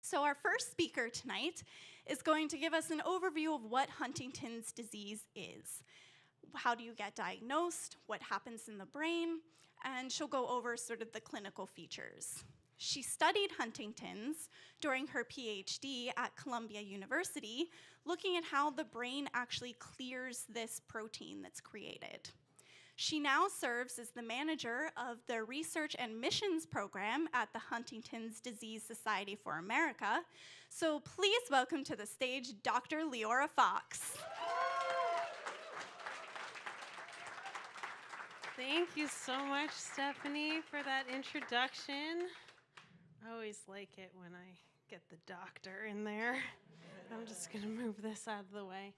So our first speaker tonight is going to give us an overview of what Huntington's disease is. How do you get diagnosed? What happens in the brain? And she'll go over sort of the clinical features. She studied Huntington's during her PhD at Columbia University, looking at how the brain actually clears this protein that's created. She now serves as the manager of the Research and Missions Program at the Huntington's Disease Society for America. So please welcome to the stage Dr. Leora Fox. Thank you so much, Stephanie, for that introduction. I always like it when I get the doctor in there. I'm just going to move this out of the way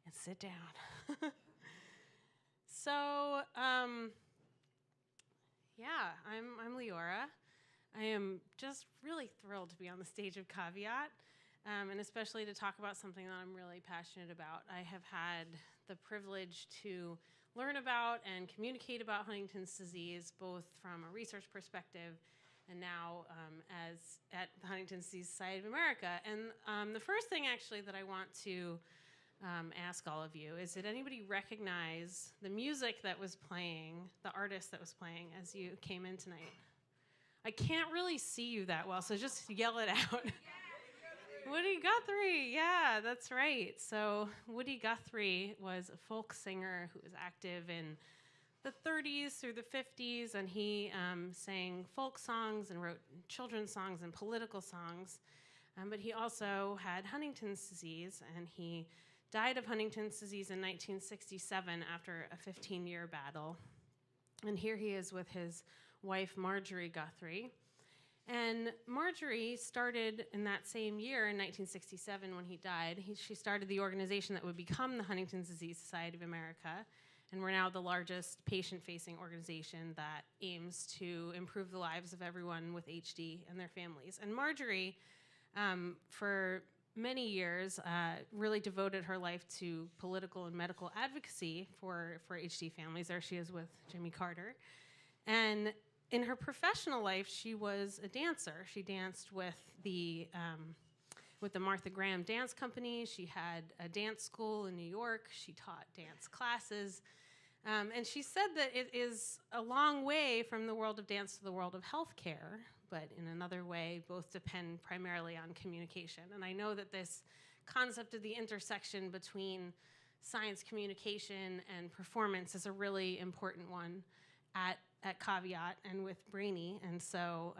and sit down. So, I'm Leora. I am just really thrilled to be on the stage of Caveat, and especially to talk about something that I'm really passionate about. I have had the privilege to learn about and communicate about Huntington's disease, both from a research perspective and now as at the Huntington's Disease Society of America. And the first thing actually that I want to ask all of you is, did anybody recognize the music that was playing, the artist that was playing as you came in tonight? I can't really see you that well, so just yell it out. Woody Guthrie, yeah, that's right. So Woody Guthrie was a folk singer who was active in the 30s through the 50s, and he sang folk songs and wrote children's songs and political songs. But he also had Huntington's disease, and he died of Huntington's disease in 1967 after a 15-year battle. And here he is with his wife, Marjorie Guthrie. And Marjorie started in that same year, in 1967, when he died. She started the organization that would become the Huntington's Disease Society of America. And we're now the largest patient-facing organization that aims to improve the lives of everyone with HD and their families. And Marjorie, for many years, really devoted her life to political and medical advocacy for HD families. There she is with Jimmy Carter. And in her professional life, she was a dancer. She danced with the Martha Graham Dance Company. She had a dance school in New York. She taught dance classes. And she said that it is a long way from the world of dance to the world of healthcare, but in another way, both depend primarily on communication. And I know that this concept of the intersection between science communication and performance is a really important one at Caveat and with Brainy. And so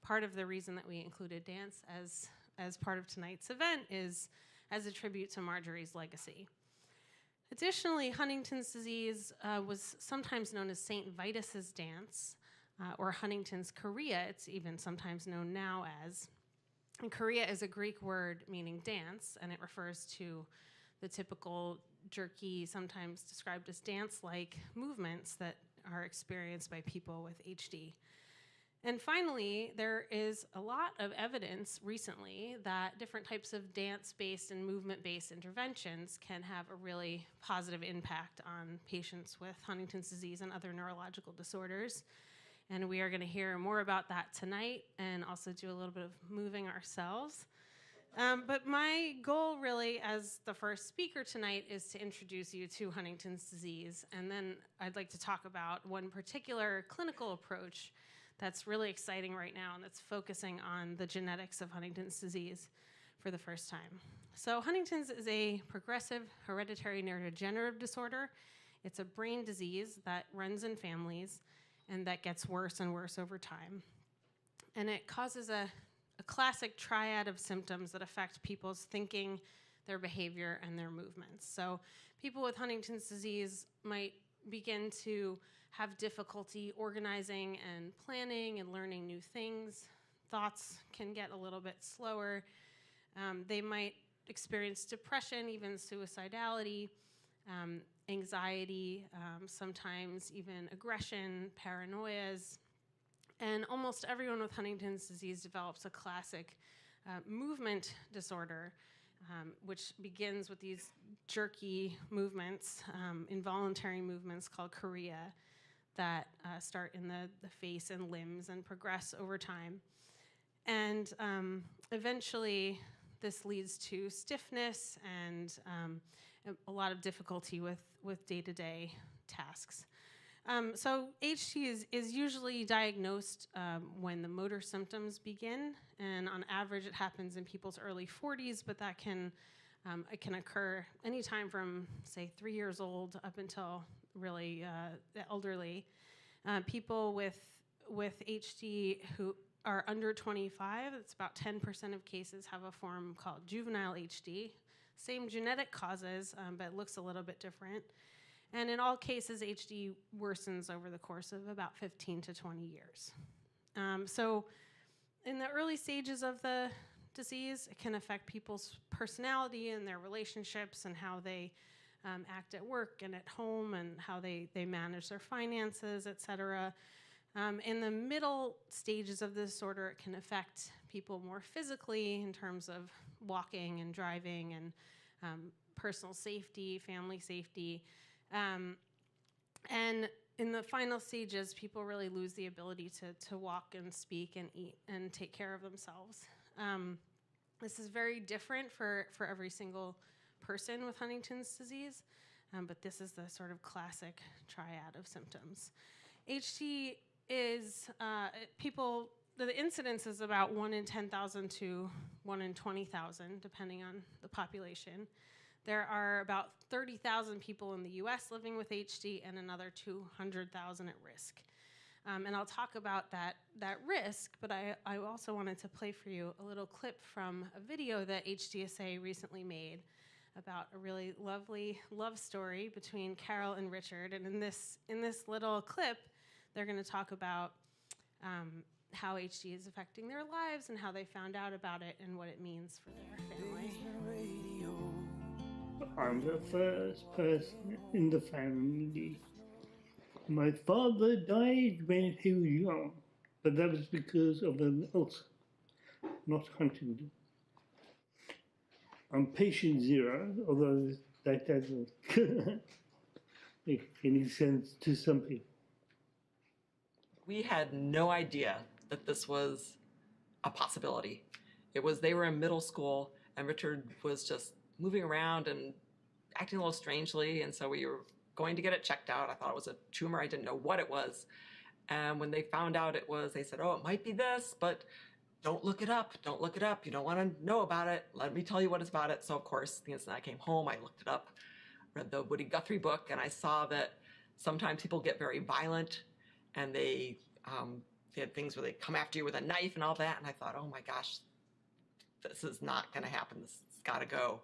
part of the reason that we included dance as part of tonight's event is as a tribute to Marjorie's legacy. Additionally, Huntington's disease was sometimes known as St. Vitus's dance, or Huntington's chorea, it's even sometimes known now as. And chorea is a Greek word meaning dance, and it refers to the typical jerky, sometimes described as dance-like movements that are experienced by people with HD. And finally, there is a lot of evidence recently that different types of dance-based and movement-based interventions can have a really positive impact on patients with Huntington's disease and other neurological disorders. And we are going to hear more about that tonight and also do a little bit of moving ourselves. But my goal really as the first speaker tonight is to introduce you to Huntington's disease. And then I'd like to talk about one particular clinical approach that's really exciting right now, and that's focusing on the genetics of Huntington's disease for the first time. So Huntington's is a progressive hereditary neurodegenerative disorder. It's a brain disease that runs in families and that gets worse and worse over time. And it causes a classic triad of symptoms that affect people's thinking, their behavior, and their movements. So people with Huntington's disease might begin to have difficulty organizing and planning and learning new things. Thoughts can get a little bit slower. They might experience depression, even suicidality, anxiety, sometimes even aggression, paranoias. And almost everyone with Huntington's disease develops a classic movement disorder, which begins with these jerky movements, involuntary movements called chorea, that start in the face and limbs and progress over time. And eventually, this leads to stiffness and a lot of difficulty with day-to-day tasks. So HT is usually diagnosed when the motor symptoms begin, and on average it happens in people's early 40s, but that it can occur anytime from, say, 3 years old up until really the elderly. People with HT who are under 25, it's about 10% of cases have a form called juvenile HD. Same genetic causes, but it looks a little bit different. And in all cases, HD worsens over the course of about 15 to 20 years. So in the early stages of the disease, it can affect people's personality and their relationships and how they act at work and at home and how they manage their finances, et cetera. In the middle stages of the disorder, it can affect people more physically in terms of walking and driving and personal safety, family safety. And in the final stages, people really lose the ability to walk and speak and eat and take care of themselves. This is very different for every single person with Huntington's disease, but this is the sort of classic triad of symptoms. HT is the incidence is about 1 in 10,000 to 1 in 20,000, depending on the population. There are about 30,000 people in the US living with HD and another 200,000 at risk. And I'll talk about that risk, but I also wanted to play for you a little clip from a video that HDSA recently made about a really lovely love story between Carol and Richard. And in this little clip, they're going to talk about how HD is affecting their lives and how they found out about it and what it means for their family. I'm the first person in the family. My father died when he was young, but that was because of an ulcer, not Huntington. I'm patient 0, although that doesn't make any sense to some people. We had no idea that this was a possibility. They were in middle school, and Richard was just moving around and acting a little strangely, and so we were going to get it checked out. I thought it was a tumor. I didn't know what it was. And when they found out it was, they said, oh, it might be this, but don't look it up. Don't look it up. You don't want to know about it. Let me tell you what it's about it. So, of course, the instant I came home, I looked it up, read the Woody Guthrie book, and I saw that sometimes people get very violent, and they had things where they come after you with a knife and all that. And I thought, oh, my gosh, this is not going to happen. This has got to go.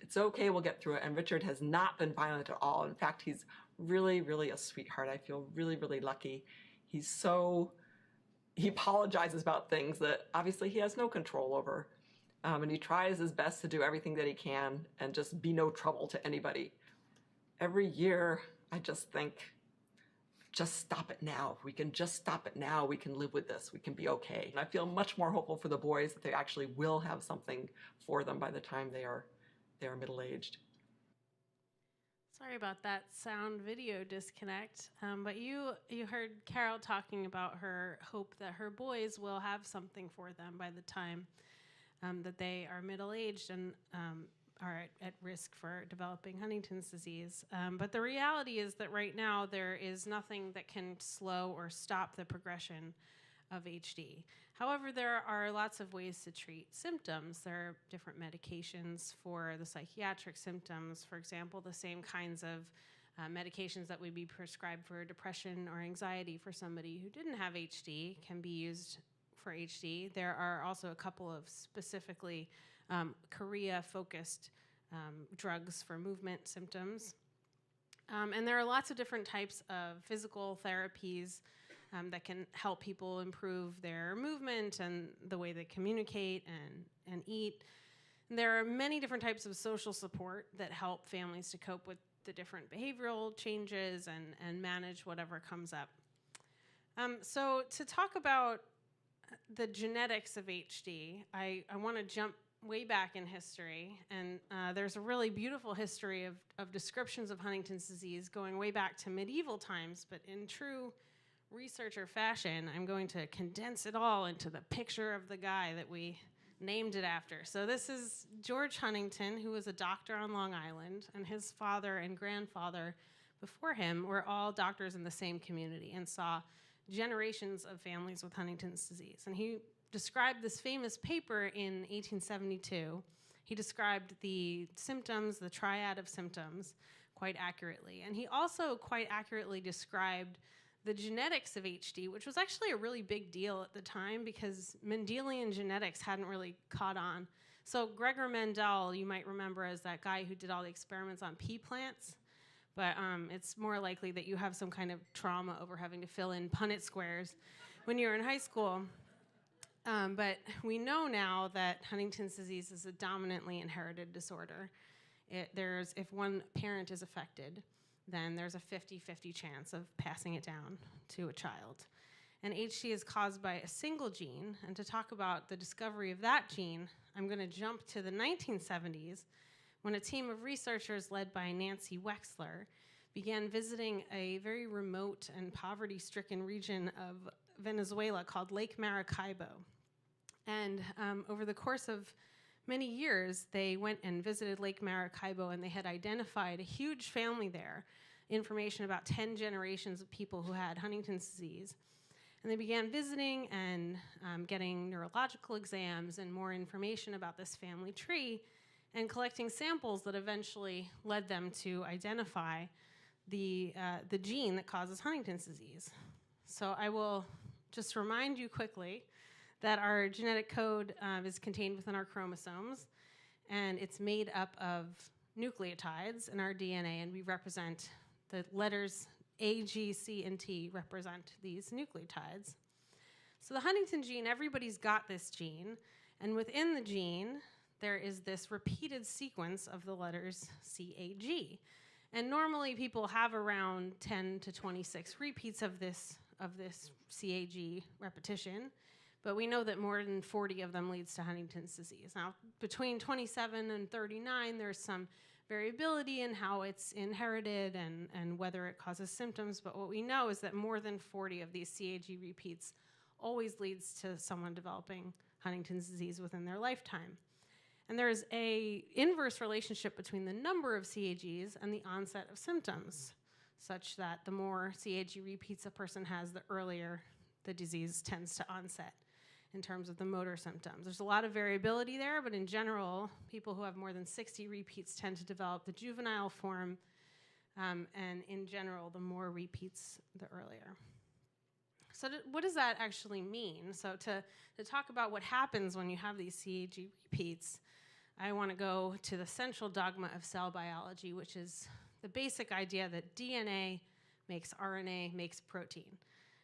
It's okay, we'll get through it. And Richard has not been violent at all. In fact, he's really, really a sweetheart. I feel really, really lucky. He apologizes about things that obviously he has no control over. And he tries his best to do everything that he can and just be no trouble to anybody. Every year, I just think, just stop it now. We can just stop it now. We can live with this. We can be okay. And I feel much more hopeful for the boys that they actually will have something for them by the time they are middle-aged. Sorry about that sound video disconnect, but you heard Carol talking about her hope that her boys will have something for them by the time that they are middle-aged and are at risk for developing Huntington's disease. But the reality is that right now there is nothing that can slow or stop the progression of HD. However, there are lots of ways to treat symptoms. There are different medications for the psychiatric symptoms. For example, the same kinds of medications that would be prescribed for depression or anxiety for somebody who didn't have HD can be used for HD. There are also a couple of specifically chorea-focused drugs for movement symptoms. And there are lots of different types of physical therapies that can help people improve their movement and the way they communicate and eat. And there are many different types of social support that help families to cope with the different behavioral changes and manage whatever comes up. So to talk about the genetics of HD, I want to jump way back in history. And there's a really beautiful history of descriptions of Huntington's disease going way back to medieval times, but in true researcher fashion, I'm going to condense it all into the picture of the guy that we named it after. So this is George Huntington, who was a doctor on Long Island, and his father and grandfather before him were all doctors in the same community and saw generations of families with Huntington's disease. And he described this famous paper in 1872. He described the symptoms, the triad of symptoms, quite accurately. And he also quite accurately described the genetics of HD, which was actually a really big deal at the time because Mendelian genetics hadn't really caught on. So Gregor Mendel, you might remember as that guy who did all the experiments on pea plants, but it's more likely that you have some kind of trauma over having to fill in Punnett squares when you're in high school. But we know now that Huntington's disease is a dominantly inherited disorder. If one parent is affected, then there's a 50-50 chance of passing it down to a child. And HD is caused by a single gene. And to talk about the discovery of that gene, I'm going to jump to the 1970s when a team of researchers led by Nancy Wexler began visiting a very remote and poverty-stricken region of Venezuela called Lake Maracaibo. And over the course of many years, they went and visited Lake Maracaibo, and they had identified a huge family there, information about 10 generations of people who had Huntington's disease. And they began visiting and getting neurological exams and more information about this family tree and collecting samples that eventually led them to identify the gene that causes Huntington's disease. So I will just remind you quickly that our genetic code is contained within our chromosomes, and it's made up of nucleotides in our DNA, and we represent the letters A, G, C, and T represent these nucleotides. So the Huntington gene, everybody's got this gene, and within the gene, there is this repeated sequence of the letters C, A, G. And normally people have around 10 to 26 repeats of this CAG repetition, but we know that more than 40 of them leads to Huntington's disease. Now, between 27 and 39, there's some variability in how it's inherited and whether it causes symptoms, but what we know is that more than 40 of these CAG repeats always leads to someone developing Huntington's disease within their lifetime. And there's a inverse relationship between the number of CAGs and the onset of symptoms, such that the more CAG repeats a person has, the earlier the disease tends to onset in terms of the motor symptoms. There's a lot of variability there, but in general, people who have more than 60 repeats tend to develop the juvenile form, and in general, the more repeats, the earlier. So what does that actually mean? So to talk about what happens when you have these CAG repeats, I want to go to the central dogma of cell biology, which is the basic idea that DNA makes RNA, makes protein.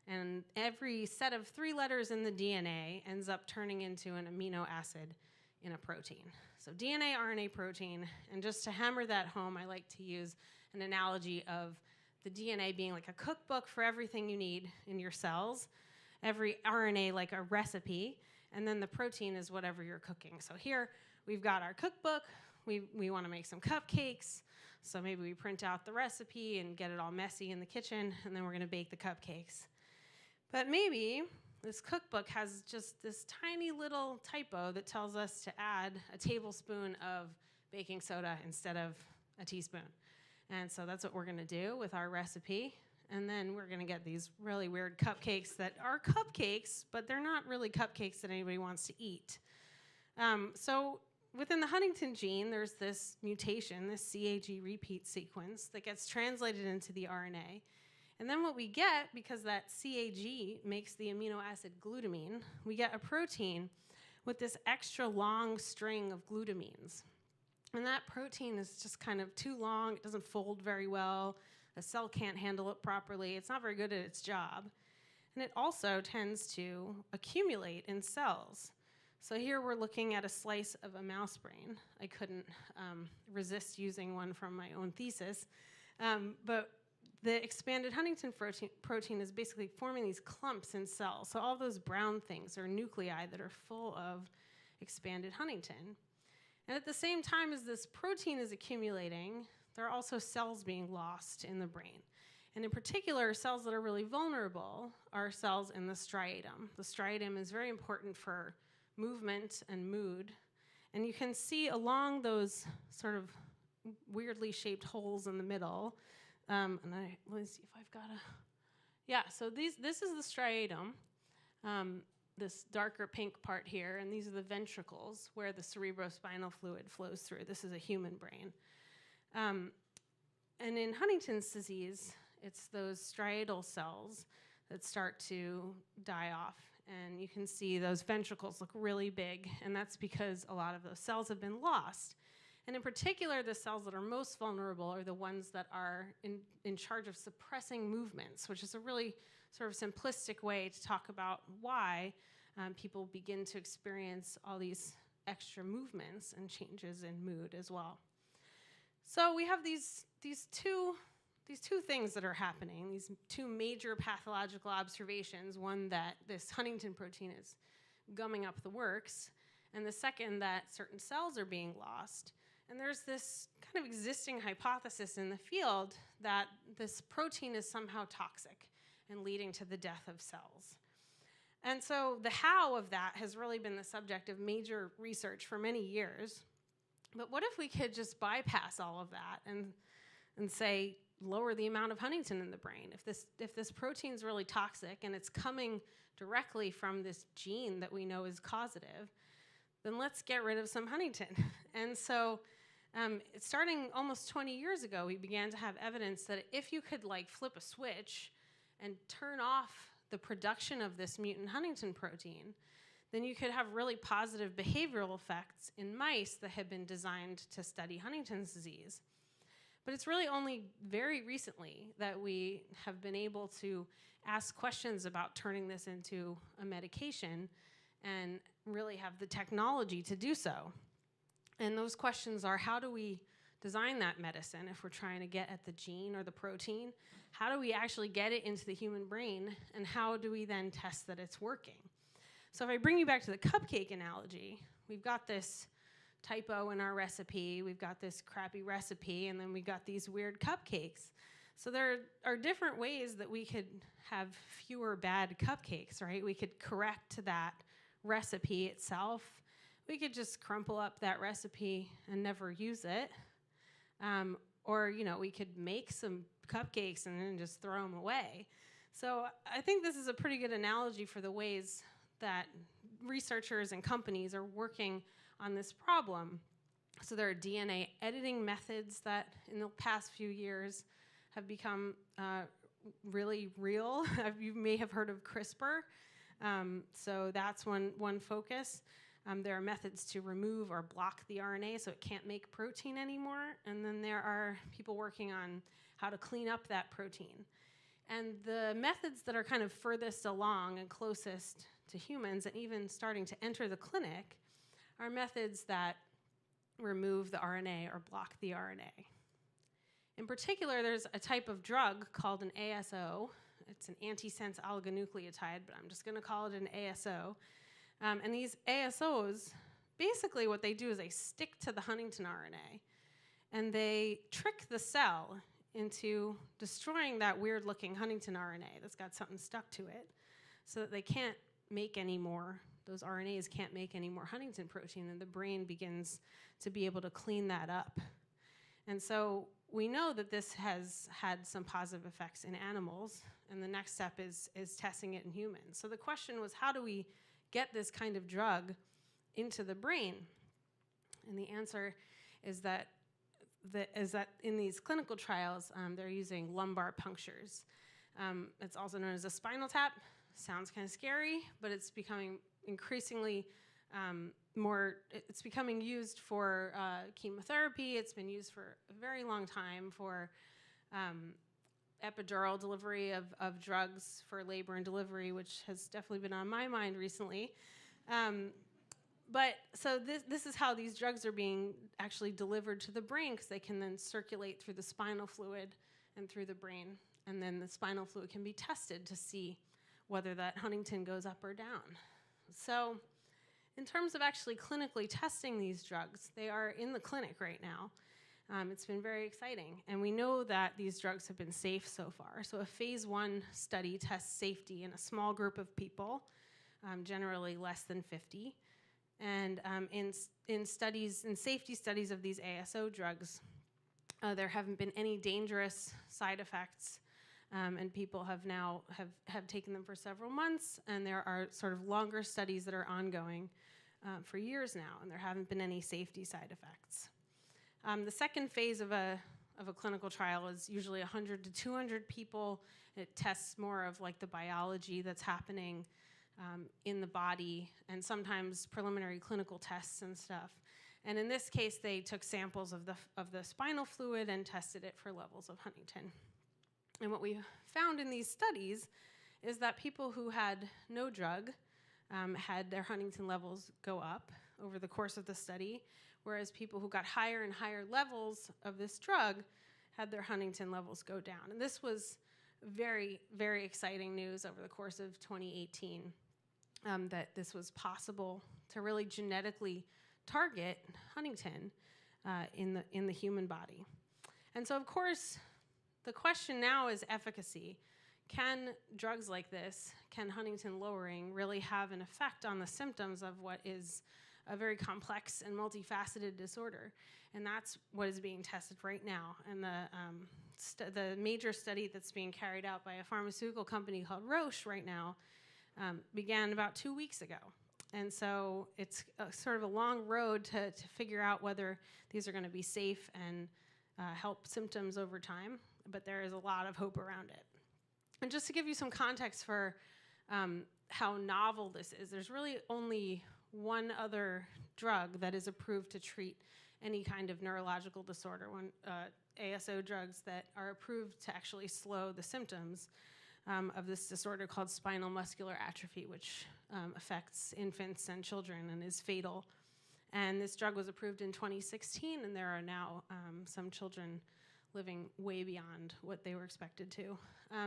And every set of 3 letters in the DNA ends up turning into an amino acid in a protein. So DNA, RNA, protein. And just to hammer that home, I like to use an analogy of the DNA being like a cookbook for everything you need in your cells, every RNA like a recipe, and then the protein is whatever you're cooking. So here we've got our cookbook. We want to make some cupcakes. So maybe we print out the recipe and get it all messy in the kitchen, and then we're going to bake the cupcakes. But maybe this cookbook has just this tiny little typo that tells us to add a tablespoon of baking soda instead of a teaspoon. And so that's what we're going to do with our recipe. And then we're going to get these really weird cupcakes that are cupcakes, but they're not really cupcakes that anybody wants to eat. So within the Huntington gene, there's this mutation, this CAG repeat sequence that gets translated into the RNA. And then what we get, because that CAG makes the amino acid glutamine, we get a protein with this extra long string of glutamines. And that protein is just kind of too long. It doesn't fold very well. A cell can't handle it properly. It's not very good at its job. And it also tends to accumulate in cells. So here we're looking at a slice of a mouse brain. I couldn't resist using one from my own thesis. But the expanded Huntington protein is basically forming these clumps in cells. So all those brown things are nuclei that are full of expanded Huntington. And at the same time as this protein is accumulating, there are also cells being lost in the brain. And in particular, cells that are really vulnerable are cells in the striatum. The striatum is very important for movement and mood. And you can see along those sort of weirdly shaped holes in the middle, let me see if I've got a, yeah, so this is the striatum, this darker pink part here, and these are the ventricles where the cerebrospinal fluid flows through. This is a human brain. And in Huntington's disease, it's those striatal cells that start to die off. And you can see those ventricles look really big, and that's because a lot of those cells have been lost. And in particular, the cells that are most vulnerable are the ones that are in charge of suppressing movements, which is a really sort of simplistic way to talk about why people begin to experience all these extra movements and changes in mood as well. So we have these two things that are happening, these two major pathological observations. One, that this Huntington protein is gumming up the works, and the second, that certain cells are being lost. And there's this kind of existing hypothesis in the field that this protein is somehow toxic and leading to the death of cells. And so the how of that has really been the subject of major research for many years. But what if we could just bypass all of that and say, lower the amount of Huntington in the brain? If this protein's really toxic and it's coming directly from this gene that we know is causative, then let's get rid of some Huntington. And so starting almost 20 years ago, we began to have evidence that if you could flip a switch and turn off the production of this mutant Huntington protein, then you could have really positive behavioral effects in mice that had been designed to study Huntington's disease. But it's really only very recently that we have been able to ask questions about turning this into a medication and really have the technology to do so. And those questions are, how do we design that medicine if we're trying to get at the gene or the protein? How do we actually get it into the human brain? And how do we then test that it's working? So if I bring you back to the cupcake analogy, we've got this typo in our recipe, we've got this crappy recipe, and then we've got these weird cupcakes. So there are different ways that we could have fewer bad cupcakes, right? We could correct that recipe itself. We could just crumple up that recipe and never use it. Or, we could make some cupcakes and then just throw them away. So I think this is a pretty good analogy for the ways that researchers and companies are working on this problem. So there are DNA editing methods that in the past few years have become really real. You may have heard of CRISPR. So that's one focus. There are methods to remove or block the RNA so it can't make protein anymore. And then there are people working on how to clean up that protein. And the methods that are kind of furthest along and closest to humans and even starting to enter the clinic are methods that remove the RNA or block the RNA. In particular, there's a type of drug called an ASO. It's an antisense oligonucleotide, but I'm just going to call it an ASO. And these ASOs, basically what they do is they stick to the Huntington RNA, and they trick the cell into destroying that weird-looking Huntington RNA that's got something stuck to it so that they can't make any more, those RNAs can't make any more Huntington protein, and the brain begins to be able to clean that up. And so we know that this has had some positive effects in animals, and the next step is testing it in humans. So the question was, how do we get this kind of drug into the brain? And the answer is that in these clinical trials, they're using lumbar punctures. It's also known as a spinal tap. Sounds kind of scary, but it's becoming increasingly it's becoming used for chemotherapy. It's been used for a very long time for epidural delivery of drugs for labor and delivery, which has definitely been on my mind recently. But so this is how these drugs are being actually delivered to the brain, because they can then circulate through the spinal fluid and through the brain. And then the spinal fluid can be tested to see whether that Huntington goes up or down. So in terms of actually clinically testing these drugs, they are in the clinic right now. It's been very exciting. And we know that these drugs have been safe so far. So a phase 1 study tests safety in a small group of people, generally less than 50. And in safety studies of these ASO drugs, there haven't been any dangerous side effects, and people have now have taken them for several months, and there are sort of longer studies that are ongoing for years now, and there haven't been any safety side effects. The second phase of a clinical trial is usually 100 to 200 people. It tests more of like the biology that's happening in the body, and sometimes preliminary clinical tests and stuff. And in this case, they took samples of the spinal fluid and tested it for levels of Huntington. And what we found in these studies is that people who had no drug had their Huntington levels go up over the course of the study, whereas people who got higher and higher levels of this drug had their Huntington levels go down. And this was very, very exciting news over the course of 2018, that this was possible to really genetically target Huntington in the human body. And so, of course, the question now is efficacy. Can drugs like this, can Huntington lowering really have an effect on the symptoms of what is a very complex and multifaceted disorder? And that's what is being tested right now. And the major study that's being carried out by a pharmaceutical company called Roche right now began about 2 weeks ago. And so it's sort of a long road to figure out whether these are going to be safe and help symptoms over time, but there is a lot of hope around it. And just to give you some context for how novel this is, there's really only one other drug that is approved to treat any kind of neurological disorder, ASO drugs that are approved to actually slow the symptoms of this disorder called spinal muscular atrophy, which affects infants and children and is fatal. And this drug was approved in 2016, and there are now some children living way beyond what they were expected to.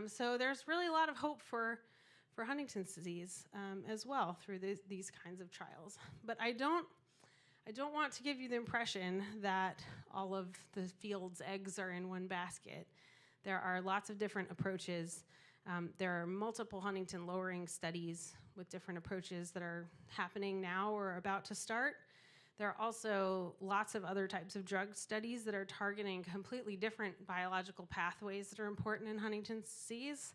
So there's really a lot of hope for Huntington's disease as well through these kinds of trials. But I don't want to give you the impression that all of the field's eggs are in one basket. There are lots of different approaches. There are multiple Huntington lowering studies with different approaches that are happening now or about to start. There are also lots of other types of drug studies that are targeting completely different biological pathways that are important in Huntington's disease.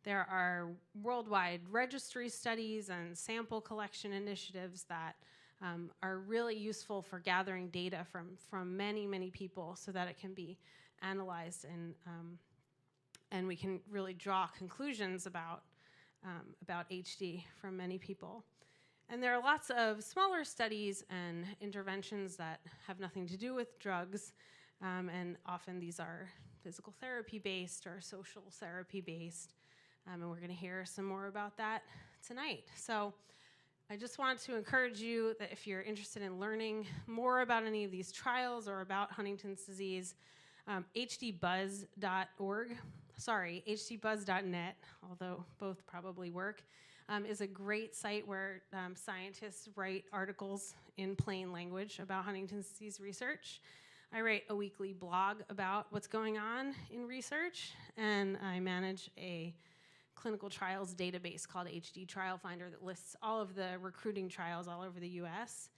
There are worldwide registry studies and sample collection initiatives that are really useful for gathering data from many, many people so that it can be analyzed and we can really draw conclusions about HD from many people. And there are lots of smaller studies and interventions that have nothing to do with drugs, and often these are physical therapy-based or social therapy-based, and we're going to hear some more about that tonight. So I just want to encourage you that if you're interested in learning more about any of these trials or about Huntington's disease, hdbuzz.net, although both probably work, is a great site where scientists write articles in plain language about Huntington's disease research. I write a weekly blog about what's going on in research, and I manage a clinical trials database called HD Trial Finder that lists all of the recruiting trials all over the US.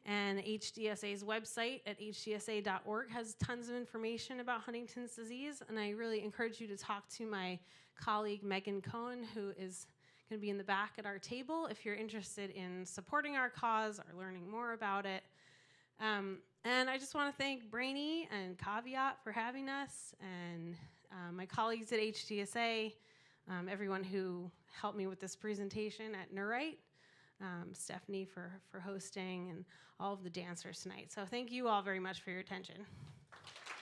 And HDSA's website at hdsa.org has tons of information about Huntington's disease, and I really encourage you to talk to my colleague Megan Cohen, who is going to be in the back at our table if you're interested in supporting our cause or learning more about it. And I just want to thank Brainy and Caveat for having us, and my colleagues at HDSA, everyone who helped me with this presentation at Neurite, Stephanie for hosting, and all of the dancers tonight. So thank you all very much for your attention.